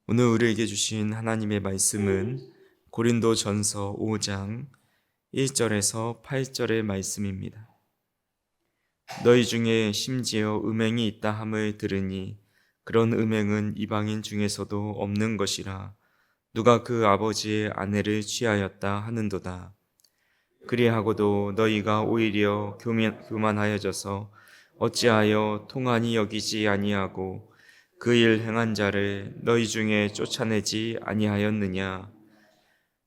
오늘 우리에게 주신 하나님의 말씀은 고린도전서 5장 1절에서 8절의 말씀입니다. 너희 중에 심지어 음행이 있다 함을 들으니 그런 음행은 이방인 중에서도 없는 것이라 누가 그 아버지의 아내를 취하였다 하는도다. 그리하고도 너희가 오히려 교만하여져서 어찌하여 통한이 여기지 아니하고 그 일 행한 자를 너희 중에 쫓아내지 아니하였느냐.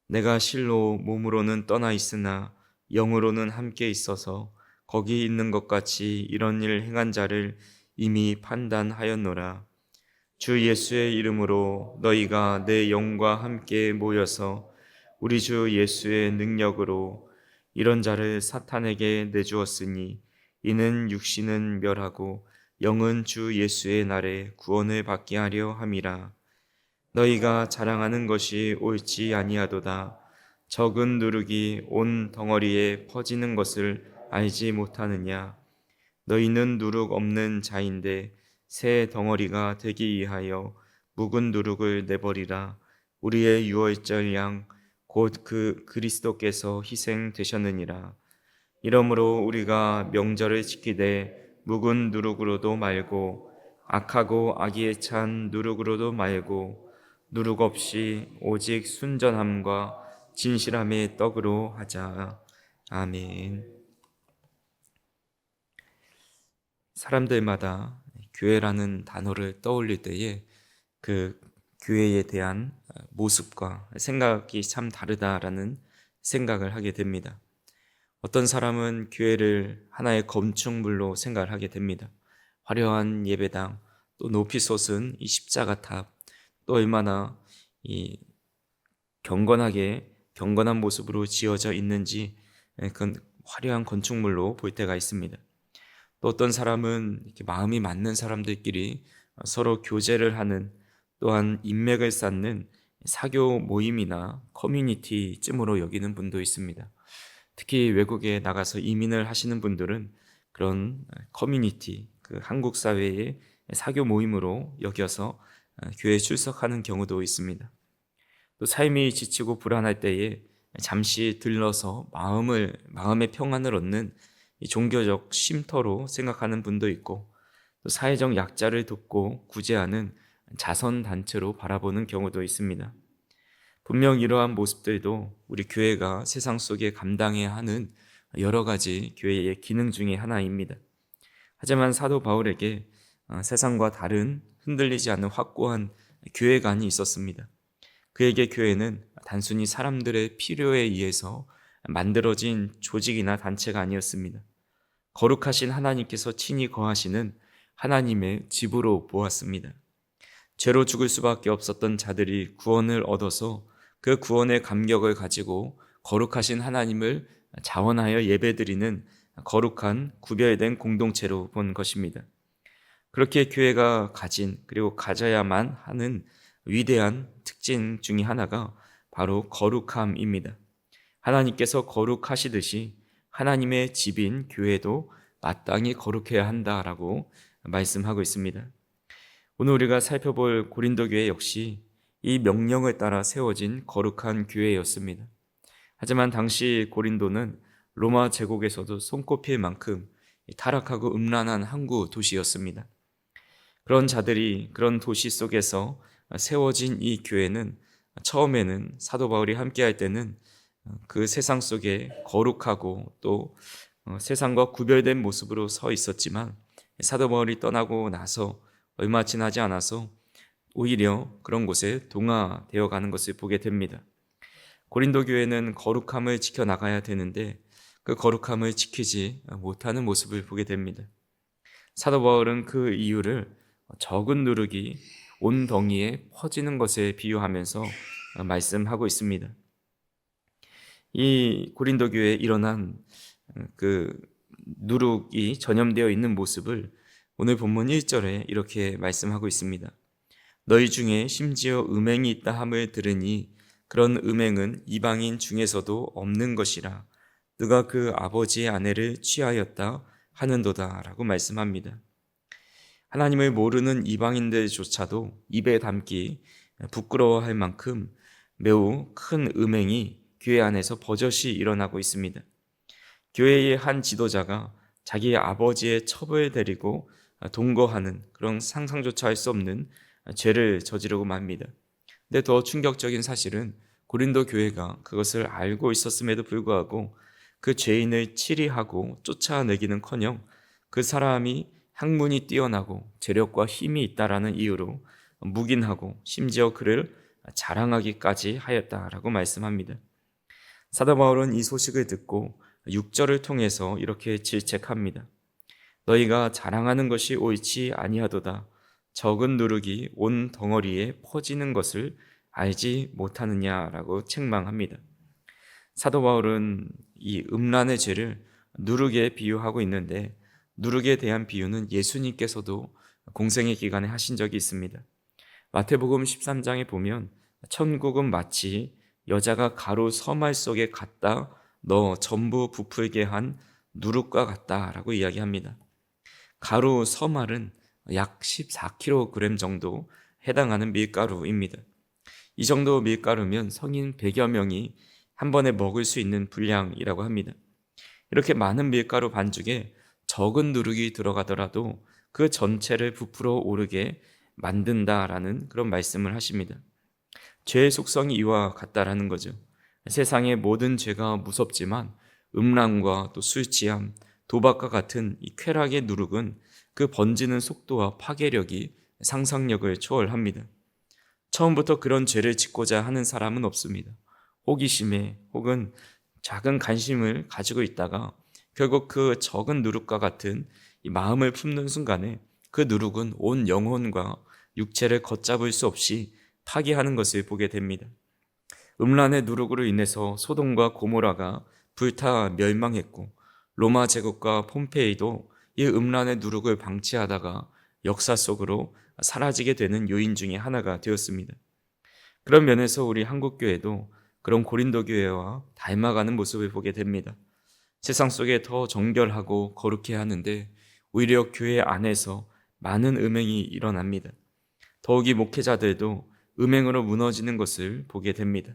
내가 실로 몸으로는 떠나 있으나 영으로는 함께 있어서 거기 있는 것 같이 이런 일 행한 자를 이미 판단하였노라. 주 예수의 이름으로 너희가 내 영과 함께 모여서 우리 주 예수의 능력으로 이런 자를 사탄에게 내주었으니 이는 육신은 멸하고 영은 주 예수의 날에 구원을 받게 하려 함이라. 너희가 자랑하는 것이 옳지 아니하도다. 적은 누룩이 온 덩어리에 퍼지는 것을 알지 못하느냐. 너희는 누룩 없는 자인데 새 덩어리가 되기 위하여 묵은 누룩을 내버리라. 우리의 유월절 양 곧 그 그리스도께서 희생되셨느니라. 이러므로 우리가 명절을 지키되 묵은 누룩으로도 말고 악하고 악의에 찬 누룩으로도 말고 누룩 없이 오직 순전함과 진실함의 떡으로 하자. 아멘. 사람들마다 교회라는 단어를 떠올릴 때에 그 교회에 대한 모습과 생각이 참 다르다라는 생각을 하게 됩니다. 어떤 사람은 교회를 하나의 건축물로 생각을 하게 됩니다. 화려한 예배당, 또 높이 솟은 이 십자가탑, 또 얼마나 이 경건한 모습으로 지어져 있는지 그건 화려한 건축물로 볼 때가 있습니다. 또 어떤 사람은 이렇게 마음이 맞는 사람들끼리 서로 교제를 하는, 또한 인맥을 쌓는 사교 모임이나 커뮤니티쯤으로 여기는 분도 있습니다. 특히 외국에 나가서 이민을 하시는 분들은 그런 커뮤니티, 그 한국 사회의 사교 모임으로 여겨서 교회에 출석하는 경우도 있습니다. 또 삶이 지치고 불안할 때에 잠시 들러서 마음의 평안을 얻는 이 종교적 쉼터로 생각하는 분도 있고, 또 사회적 약자를 돕고 구제하는 자선단체로 바라보는 경우도 있습니다. 분명 이러한 모습들도 우리 교회가 세상 속에 감당해야 하는 여러 가지 교회의 기능 중에 하나입니다. 하지만 사도 바울에게 세상과 다른 흔들리지 않는 확고한 교회관이 있었습니다. 그에게 교회는 단순히 사람들의 필요에 의해서 만들어진 조직이나 단체가 아니었습니다. 거룩하신 하나님께서 친히 거하시는 하나님의 집으로 보았습니다. 죄로 죽을 수밖에 없었던 자들이 구원을 얻어서 그 구원의 감격을 가지고 거룩하신 하나님을 자원하여 예배드리는 거룩한 구별된 공동체로 본 것입니다. 그렇게 교회가 가진, 그리고 가져야만 하는 위대한 특징 중에 하나가 바로 거룩함입니다. 하나님께서 거룩하시듯이 하나님의 집인 교회도 마땅히 거룩해야 한다라고 말씀하고 있습니다. 오늘 우리가 살펴볼 고린도 교회 역시 이 명령을 따라 세워진 거룩한 교회였습니다. 하지만 당시 고린도는 로마 제국에서도 손꼽힐 만큼 타락하고 음란한 항구 도시였습니다. 그런 도시 속에서 세워진 이 교회는 처음에는 사도 바울이 함께할 때는 그 세상 속에 거룩하고 또 세상과 구별된 모습으로 서 있었지만, 사도 바울이 떠나고 나서 얼마 지나지 않아서 오히려 그런 곳에 동화되어 가는 것을 보게 됩니다. 고린도 교회는 거룩함을 지켜나가야 되는데 그 거룩함을 지키지 못하는 모습을 보게 됩니다. 사도 바울은 그 이유를 적은 누룩이 온 덩이에 퍼지는 것에 비유하면서 말씀하고 있습니다. 이 고린도 교회에 일어난 그 누룩이 전염되어 있는 모습을 오늘 본문 1절에 이렇게 말씀하고 있습니다. 너희 중에 심지어 음행이 있다 함을 들으니 그런 음행은 이방인 중에서도 없는 것이라 누가 그 아버지의 아내를 취하였다 하는도다 라고 말씀합니다. 하나님을 모르는 이방인들조차도 입에 담기 부끄러워할 만큼 매우 큰 음행이 교회 안에서 버젓이 일어나고 있습니다. 교회의 한 지도자가 자기 아버지의 첩을 데리고 동거하는 그런 상상조차 할 수 없는 죄를 저지르고 맙니다. 근데 더 충격적인 사실은 고린도 교회가 그것을 알고 있었음에도 불구하고 그 죄인을 치리하고 쫓아내기는커녕 그 사람이 학문이 뛰어나고 재력과 힘이 있다라는 이유로 묵인하고 심지어 그를 자랑하기까지 하였다라고 말씀합니다. 사도 바울은 이 소식을 듣고 6절을 통해서 이렇게 질책합니다. 너희가 자랑하는 것이 옳지 아니하도다. 적은 누룩이 온 덩어리에 퍼지는 것을 알지 못하느냐라고 책망합니다. 사도 바울은 이 음란의 죄를 누룩에 비유하고 있는데, 누룩에 대한 비유는 예수님께서도 공생의 기간에 하신 적이 있습니다. 마태복음 13장에 보면 천국은 마치 여자가 가루 서말 속에 갖다 넣어 전부 부풀게 한 누룩과 같다라고 이야기합니다. 가루 서말은 약 14kg 정도 해당하는 밀가루입니다. 이 정도 밀가루면 성인 100여 명이 한 번에 먹을 수 있는 분량이라고 합니다. 이렇게 많은 밀가루 반죽에 적은 누룩이 들어가더라도 그 전체를 부풀어 오르게 만든다라는 그런 말씀을 하십니다. 죄의 속성이 이와 같다라는 거죠. 세상의 모든 죄가 무섭지만 음란과 또 술 취함, 도박과 같은 이 쾌락의 누룩은 그 번지는 속도와 파괴력이 상상력을 초월합니다. 처음부터 그런 죄를 짓고자 하는 사람은 없습니다. 호기심에 혹은 작은 관심을 가지고 있다가 결국 그 적은 누룩과 같은 이 마음을 품는 순간에 그 누룩은 온 영혼과 육체를 걷잡을 수 없이 파괴하는 것을 보게 됩니다. 음란의 누룩으로 인해서 소돔과 고모라가 불타 멸망했고, 로마 제국과 폼페이도 이 음란의 누룩을 방치하다가 역사 속으로 사라지게 되는 요인 중에 하나가 되었습니다. 그런 면에서 우리 한국교회도 그런 고린도 교회와 닮아가는 모습을 보게 됩니다. 세상 속에 더 정결하고 거룩해야 하는데 오히려 교회 안에서 많은 음행이 일어납니다. 더욱이 목회자들도 음행으로 무너지는 것을 보게 됩니다.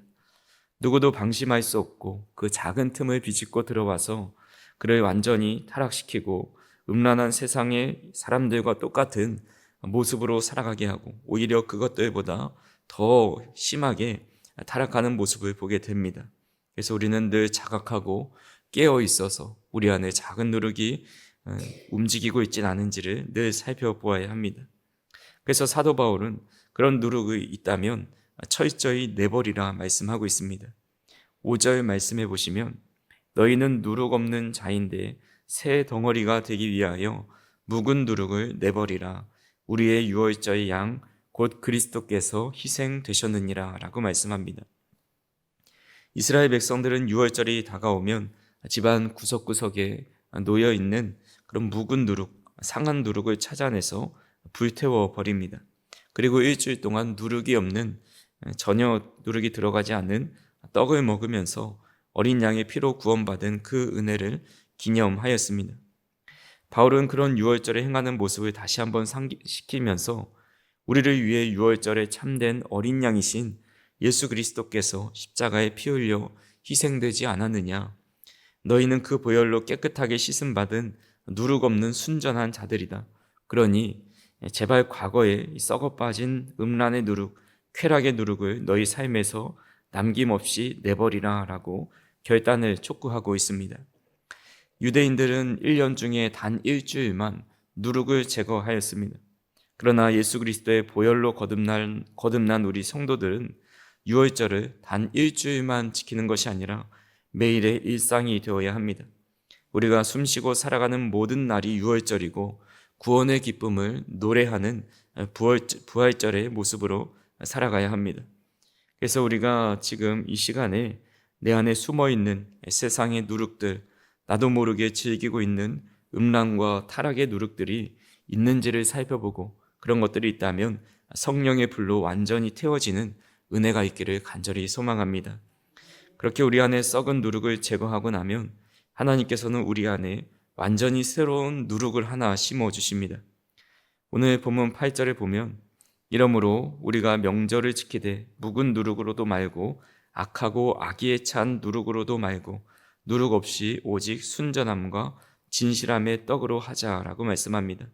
누구도 방심할 수 없고 그 작은 틈을 비집고 들어와서 그를 완전히 타락시키고 음란한 세상의 사람들과 똑같은 모습으로 살아가게 하고 오히려 그것들보다 더 심하게 타락하는 모습을 보게 됩니다. 그래서 우리는 늘 자각하고 깨어 있어서 우리 안에 작은 누룩이 움직이고 있진 않은지를 늘 살펴보아야 합니다. 그래서 사도 바울은 그런 누룩이 있다면 철저히 내버리라 말씀하고 있습니다. 5절 말씀해 보시면 너희는 누룩 없는 자인데 새 덩어리가 되기 위하여 묵은 누룩을 내버리라. 우리의 유월절의 양 곧 그리스도께서 희생되셨느니라 라고 말씀합니다. 이스라엘 백성들은 유월절이 다가오면 집안 구석구석에 놓여있는 그런 묵은 누룩, 상한 누룩을 찾아내서 불태워 버립니다. 그리고 일주일 동안 누룩이 없는, 전혀 누룩이 들어가지 않은 떡을 먹으면서 어린 양의 피로 구원받은 그 은혜를 기념하였습니다. 바울은 그런 유월절에 행하는 모습을 다시 한번 상기시키면서 우리를 위해 유월절에 참된 어린 양이신 예수 그리스도께서 십자가에 피 흘려 희생되지 않았느냐? 너희는 그 보혈로 깨끗하게 씻음받은 누룩 없는 순전한 자들이다. 그러니 제발 과거에 썩어 빠진 음란의 누룩, 쾌락의 누룩을 너희 삶에서 남김없이 내버리라 라고 결단을 촉구하고 있습니다. 유대인들은 1년 중에 단 일주일만 누룩을 제거하였습니다. 그러나 예수 그리스도의 보혈로 거듭난 우리 성도들은 유월절을 단 일주일만 지키는 것이 아니라 매일의 일상이 되어야 합니다. 우리가 숨쉬고 살아가는 모든 날이 유월절이고 구원의 기쁨을 노래하는 부활절의 모습으로 살아가야 합니다. 그래서 우리가 지금 이 시간에 내 안에 숨어있는 세상의 누룩들, 나도 모르게 즐기고 있는 음란과 타락의 누룩들이 있는지를 살펴보고 그런 것들이 있다면 성령의 불로 완전히 태워지는 은혜가 있기를 간절히 소망합니다. 그렇게 우리 안에 썩은 누룩을 제거하고 나면 하나님께서는 우리 안에 완전히 새로운 누룩을 하나 심어주십니다. 오늘 본문 8절에 보면 이러므로 우리가 명절을 지키되 묵은 누룩으로도 말고 악하고 악의에 찬 누룩으로도 말고 누룩 없이 오직 순전함과 진실함의 떡으로 하자라고 말씀합니다.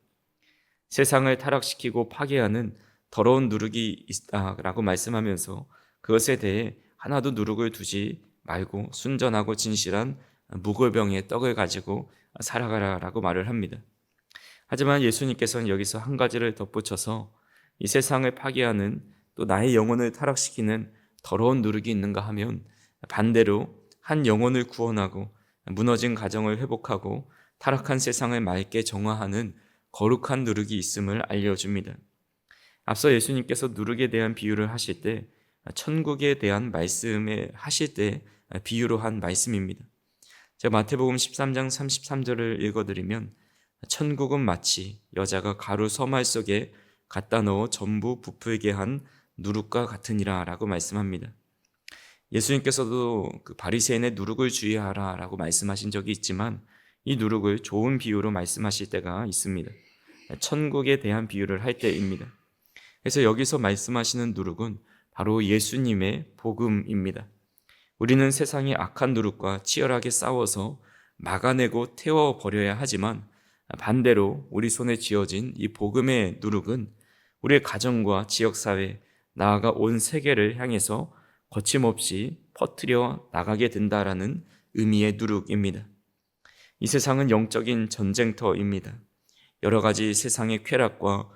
세상을 타락시키고 파괴하는 더러운 누룩이 있다라고 말씀하면서 그것에 대해 하나도 누룩을 두지 말고 순전하고 진실한 무골병의 떡을 가지고 살아가라라고 말을 합니다. 하지만 예수님께서는 여기서 한 가지를 덧붙여서 이 세상을 파괴하는 또 나의 영혼을 타락시키는 더러운 누룩이 있는가 하면 반대로 한 영혼을 구원하고 무너진 가정을 회복하고 타락한 세상을 맑게 정화하는 거룩한 누룩이 있음을 알려줍니다. 앞서 예수님께서 누룩에 대한 비유를 하실 때 천국에 대한 말씀을 하실 때 비유로 한 말씀입니다. 제가 마태복음 13장 33절을 읽어드리면 천국은 마치 여자가 가루 서말 속에 갖다 넣어 전부 부풀게 한 누룩과 같으니라 라고 말씀합니다. 예수님께서도 그 바리새인의 누룩을 주의하라 라고 말씀하신 적이 있지만 이 누룩을 좋은 비유로 말씀하실 때가 있습니다. 천국에 대한 비유를 할 때입니다. 그래서 여기서 말씀하시는 누룩은 바로 예수님의 복음입니다. 우리는 세상의 악한 누룩과 치열하게 싸워서 막아내고 태워버려야 하지만 반대로 우리 손에 쥐어진 이 복음의 누룩은 우리의 가정과 지역사회, 나아가 온 세계를 향해서 거침없이 퍼뜨려 나가게 된다라는 의미의 누룩입니다. 이 세상은 영적인 전쟁터입니다. 여러 가지 세상의 쾌락과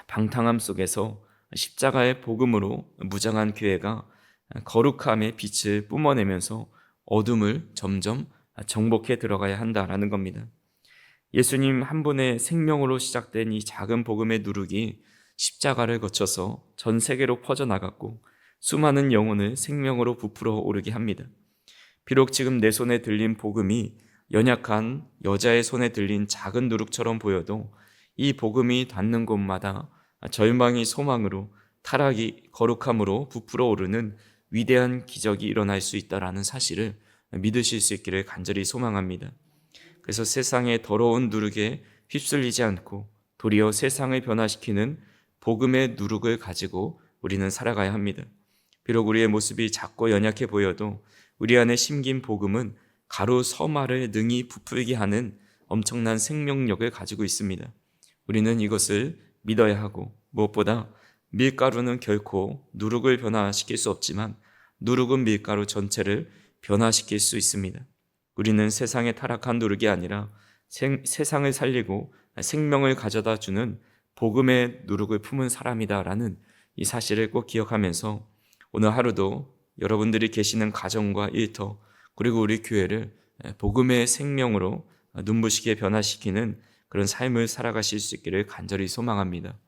방탕함 속에서 십자가의 복음으로 무장한 교회가 거룩함의 빛을 뿜어내면서 어둠을 점점 정복해 들어가야 한다라는 겁니다. 예수님 한 분의 생명으로 시작된 이 작은 복음의 누룩이 십자가를 거쳐서 전 세계로 퍼져나갔고 수많은 영혼을 생명으로 부풀어 오르게 합니다. 비록 지금 내 손에 들린 복음이 연약한 여자의 손에 들린 작은 누룩처럼 보여도 이 복음이 닿는 곳마다 절망이 소망으로, 타락이 거룩함으로 부풀어 오르는 위대한 기적이 일어날 수 있다는 사실을 믿으실 수 있기를 간절히 소망합니다. 그래서 세상의 더러운 누룩에 휩쓸리지 않고 도리어 세상을 변화시키는 복음의 누룩을 가지고 우리는 살아가야 합니다. 비록 우리의 모습이 작고 연약해 보여도 우리 안에 심긴 복음은 가루 서말을 능히 부풀게 하는 엄청난 생명력을 가지고 있습니다. 우리는 이것을 믿어야 하고 무엇보다 밀가루는 결코 누룩을 변화시킬 수 없지만 누룩은 밀가루 전체를 변화시킬 수 있습니다. 우리는 세상에 타락한 누룩이 아니라 세상을 살리고 생명을 가져다 주는 복음의 누룩을 품은 사람이다라는 이 사실을 꼭 기억하면서 오늘 하루도 여러분들이 계시는 가정과 일터 그리고 우리 교회를 복음의 생명으로 눈부시게 변화시키는 그런 삶을 살아가실 수 있기를 간절히 소망합니다.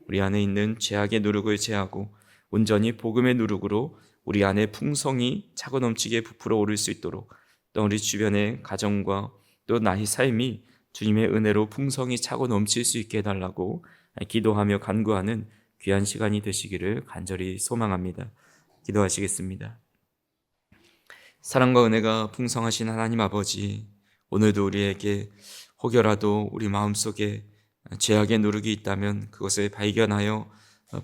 우리 안에 있는 죄악의 누룩을 제하고 온전히 복음의 누룩으로 우리 안에 풍성이 차고 넘치게 부풀어 오를 수 있도록 또 우리 주변의 가정과 또 나의 삶이 주님의 은혜로 풍성이 차고 넘칠 수 있게 해달라고 기도하며 간구하는 귀한 시간이 되시기를 간절히 소망합니다. 기도하시겠습니다. 사랑과 은혜가 풍성하신 하나님 아버지, 오늘도 우리에게 혹여라도 우리 마음속에 죄악의 누룩이 있다면 그것을 발견하여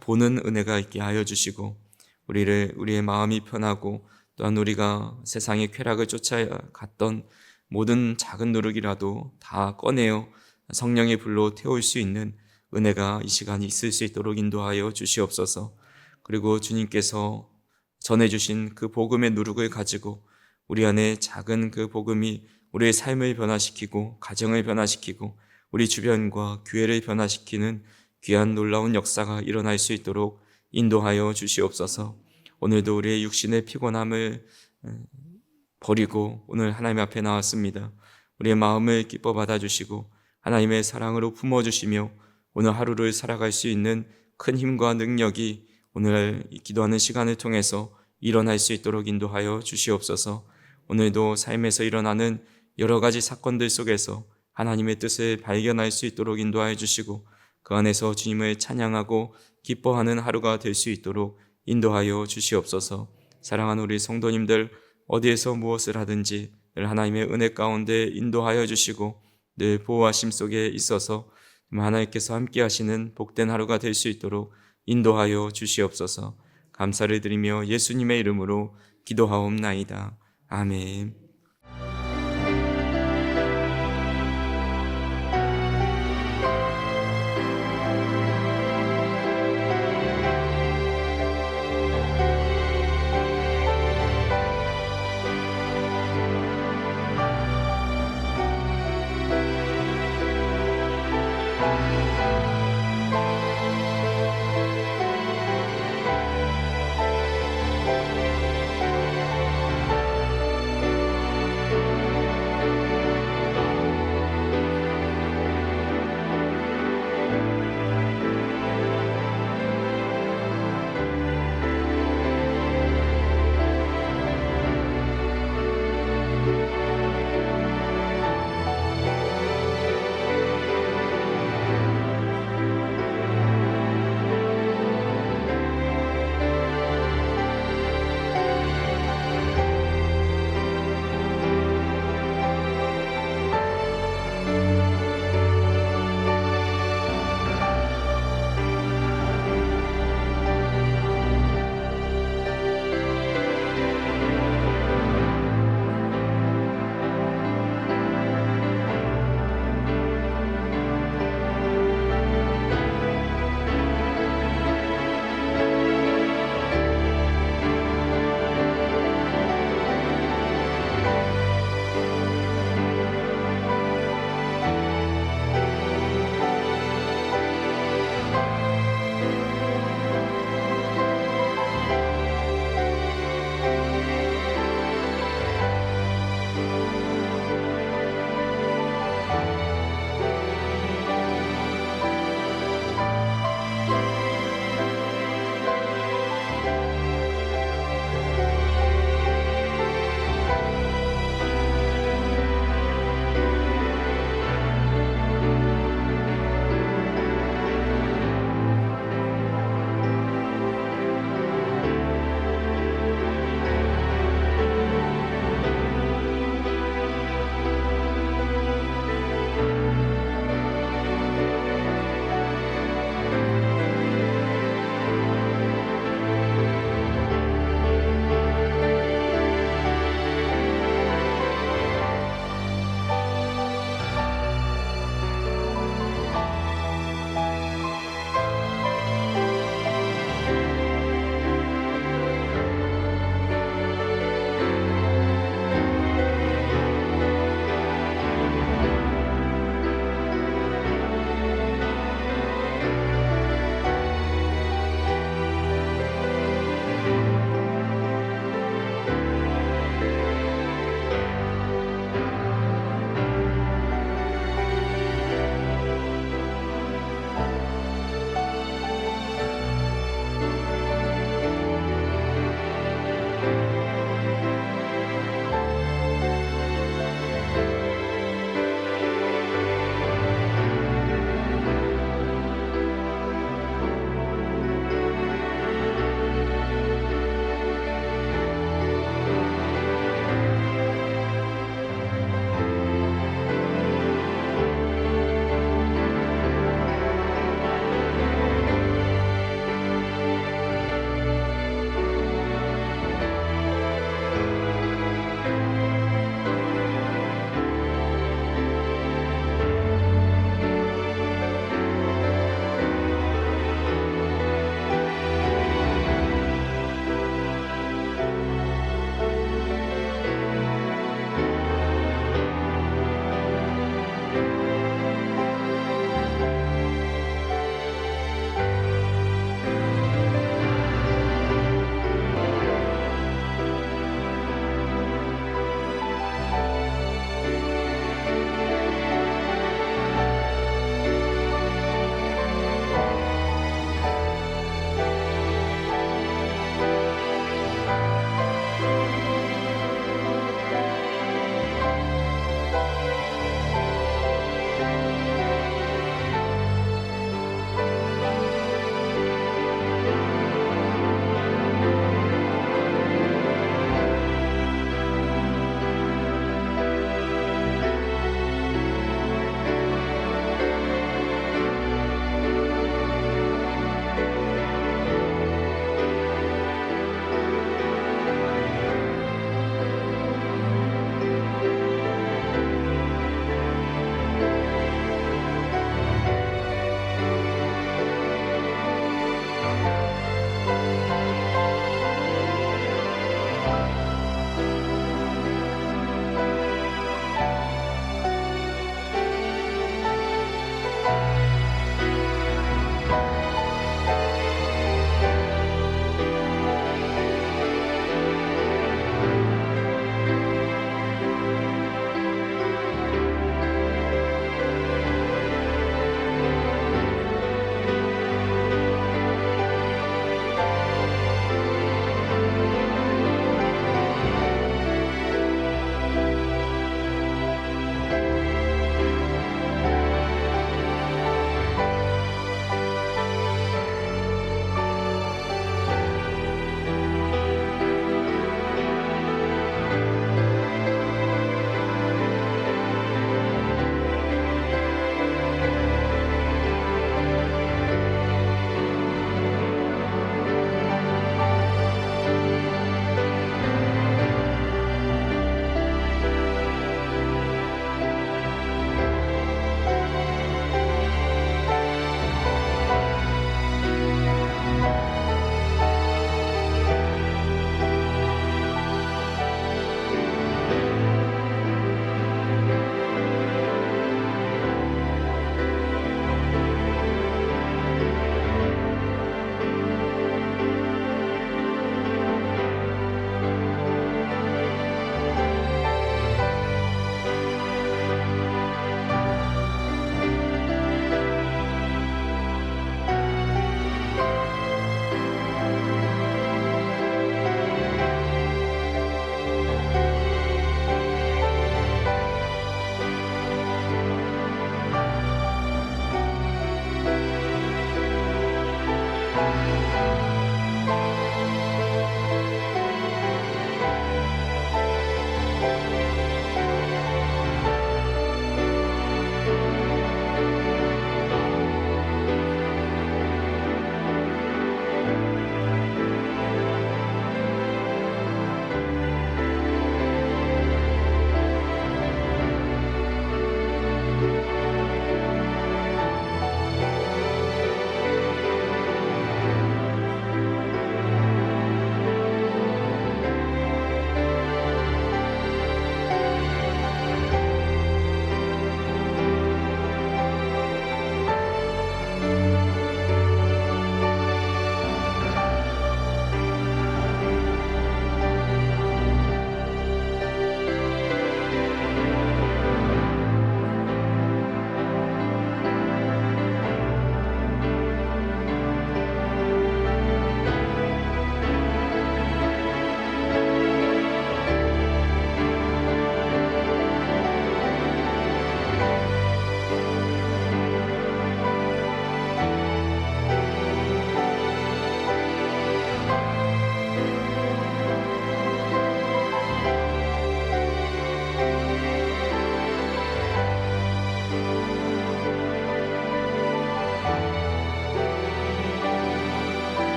보는 은혜가 있게 하여 주시고 우리의 마음이 편하고 또한 우리가 세상의 쾌락을 쫓아갔던 모든 작은 누룩이라도 다 꺼내어 성령의 불로 태울 수 있는 은혜가 이 시간에 있을 수 있도록 인도하여 주시옵소서. 그리고 주님께서 전해주신 그 복음의 누룩을 가지고 우리 안에 작은 그 복음이 우리의 삶을 변화시키고 가정을 변화시키고 우리 주변과 교회를 변화시키는 귀한 놀라운 역사가 일어날 수 있도록 인도하여 주시옵소서. 오늘도 우리의 육신의 피곤함을 버리고 오늘 하나님 앞에 나왔습니다. 우리의 마음을 기뻐 받아주시고 하나님의 사랑으로 품어주시며 오늘 하루를 살아갈 수 있는 큰 힘과 능력이 오늘 기도하는 시간을 통해서 일어날 수 있도록 인도하여 주시옵소서. 오늘도 삶에서 일어나는 여러 가지 사건들 속에서 하나님의 뜻을 발견할 수 있도록 인도하여 주시고 그 안에서 주님을 찬양하고 기뻐하는 하루가 될 수 있도록 인도하여 주시옵소서. 사랑하는 우리 성도님들 어디에서 무엇을 하든지 늘 하나님의 은혜 가운데 인도하여 주시고 늘 보호하심 속에 있어서 하나님께서 함께 하시는 복된 하루가 될 수 있도록 인도하여 주시옵소서. 감사를 드리며 예수님의 이름으로 기도하옵나이다. 아멘.